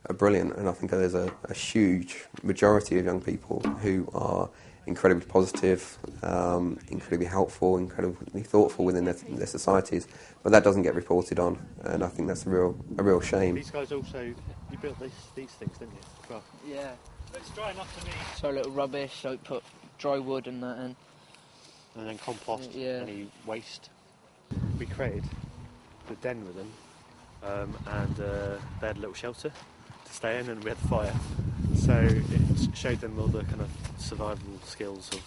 are brilliant, and I think there's a huge majority of young people who are incredibly positive, incredibly helpful, incredibly thoughtful within their societies, but that doesn't get reported on, and I think that's a real shame. These guys also, you built these things, didn't you? Well, yeah. it's dry enough to me. So a little rubbish, so put dry wood and that in. And then compost, Yeah. any waste. We created the den with them, and they had a little shelter to stay in, and we had the fire. So it showed them all the kind of survival skills of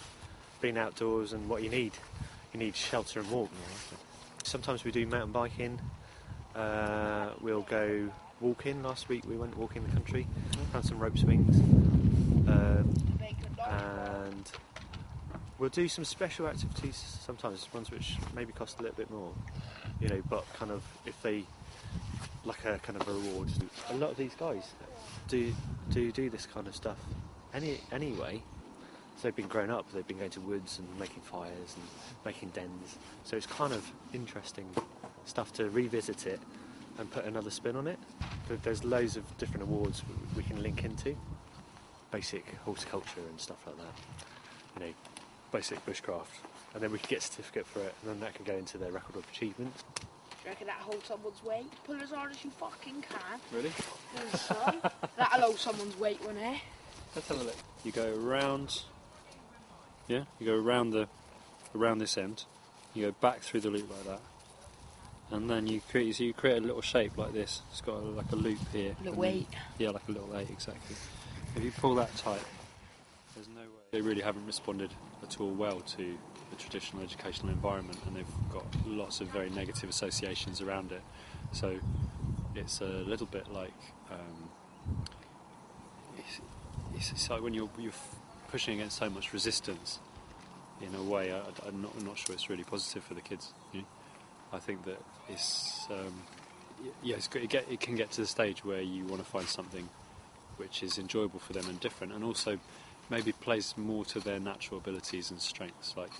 being outdoors and what you need. You need shelter and warmth. Sometimes we do mountain biking. We'll go walking. Last week we went walking the country, found some rope swings, and we'll do some special activities sometimes, ones which maybe cost a little bit more, but kind of if they like a kind of a reward. A lot of these guys do this kind of stuff anyway. So they've been growing up, they've been going to woods and making fires and making dens. So it's kind of interesting stuff to revisit it and put another spin on it. There's loads of different awards we can link into. Basic horticulture and stuff like that. Basic bushcraft. And then we can get a certificate for it, and then that can go into their record of achievement. Do you reckon that'll hold someone's weight? Pull as hard as you fucking can. Really? That'll hold someone's weight, won't it? Let's have a look. You go around. Yeah, you go around this end. You go back through the loop like that, and then you create a little shape like this. It's got like a loop here. A little weight. Yeah, like a little 8 exactly. If you pull that tight, there's no way. They really haven't responded at all well to the traditional educational environment, and they've got lots of very negative associations around it. So it's a little bit like it's like when you're pushing against so much resistance. In a way, I'm not sure it's really positive for the kids. I think that it's it can get to the stage where you want to find something which is enjoyable for them and different, and also maybe plays more to their natural abilities and strengths. Like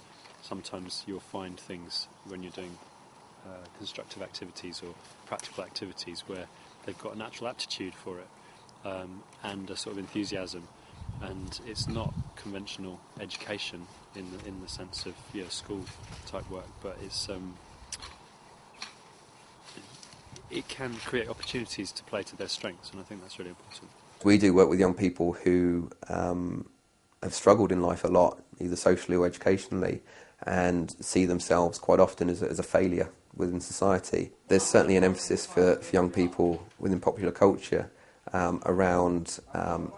sometimes you'll find things when you're doing constructive activities or practical activities where they've got a natural aptitude for it and a sort of enthusiasm, and it's not conventional education in the sense of school type work, but it's it can create opportunities to play to their strengths, and I think that's really important. We do work with young people who have struggled in life a lot, either socially or educationally, and see themselves quite often as a failure within society. There's certainly an emphasis for young people within popular culture around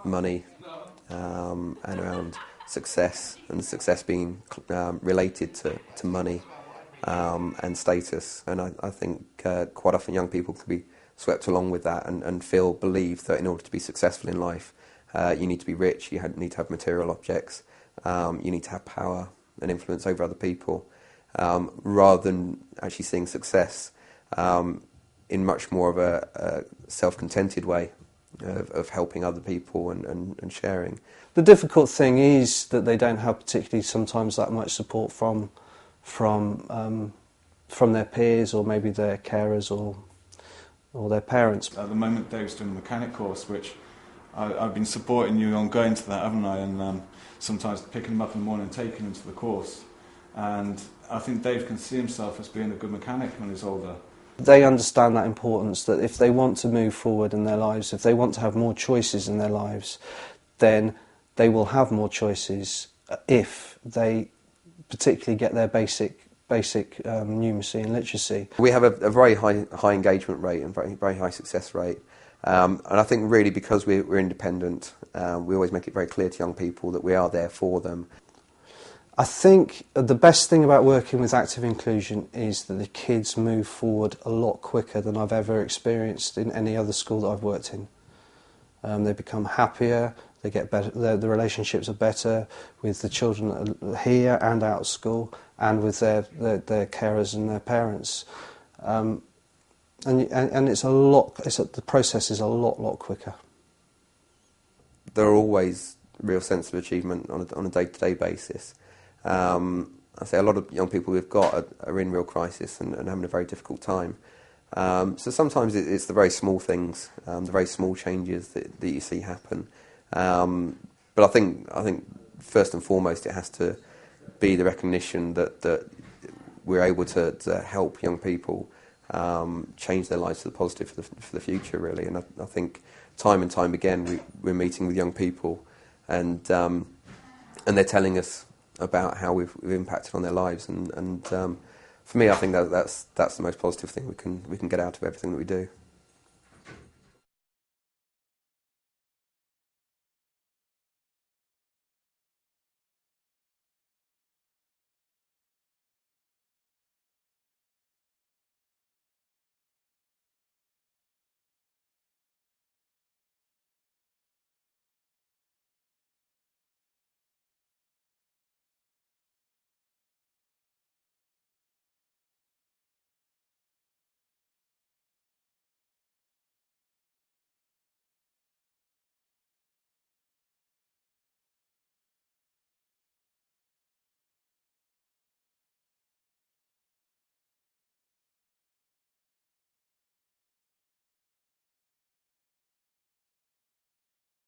money and around success, and success being related to money and status. And I think quite often young people can be swept along with that and believe that in order to be successful in life, you need to be rich, you need to have material objects, you need to have power and influence over other people, rather than actually seeing success in much more of a self-contented way of helping other people and sharing. The difficult thing is that they don't have particularly sometimes that much support from their peers or maybe their carers or their parents. At the moment Dave's doing a mechanic course, which I've been supporting you on going to that, haven't I? And sometimes picking him up in the morning and taking him to the course. And I think Dave can see himself as being a good mechanic when he's older. They understand that importance, that if they want to move forward in their lives, if they want to have more choices in their lives, then they will have more choices if they particularly get their basic numeracy and literacy. We have a very high engagement rate and very high success rate, and I think really because we're independent, we always make it very clear to young people that we are there for them. I think the best thing about working with active inclusion is that the kids move forward a lot quicker than I've ever experienced in any other school that I've worked in. They become happier, they get better, the relationships are better with the children here and out of school, and with their carers and their parents. And it's the process is a lot quicker. There are always real sense of achievement on a day-to-day basis. I say a lot of young people we've got are in real crisis and having a very difficult time. So sometimes it's the very small things, the very small changes that you see happen. But I think first and foremost it has to be the recognition that we're able to help young people change their lives for the positive for the future, really. And I think time and time again we're meeting with young people, and they're telling us about how we've impacted on their lives, and for me, I think that's the most positive thing we can get out of everything that we do.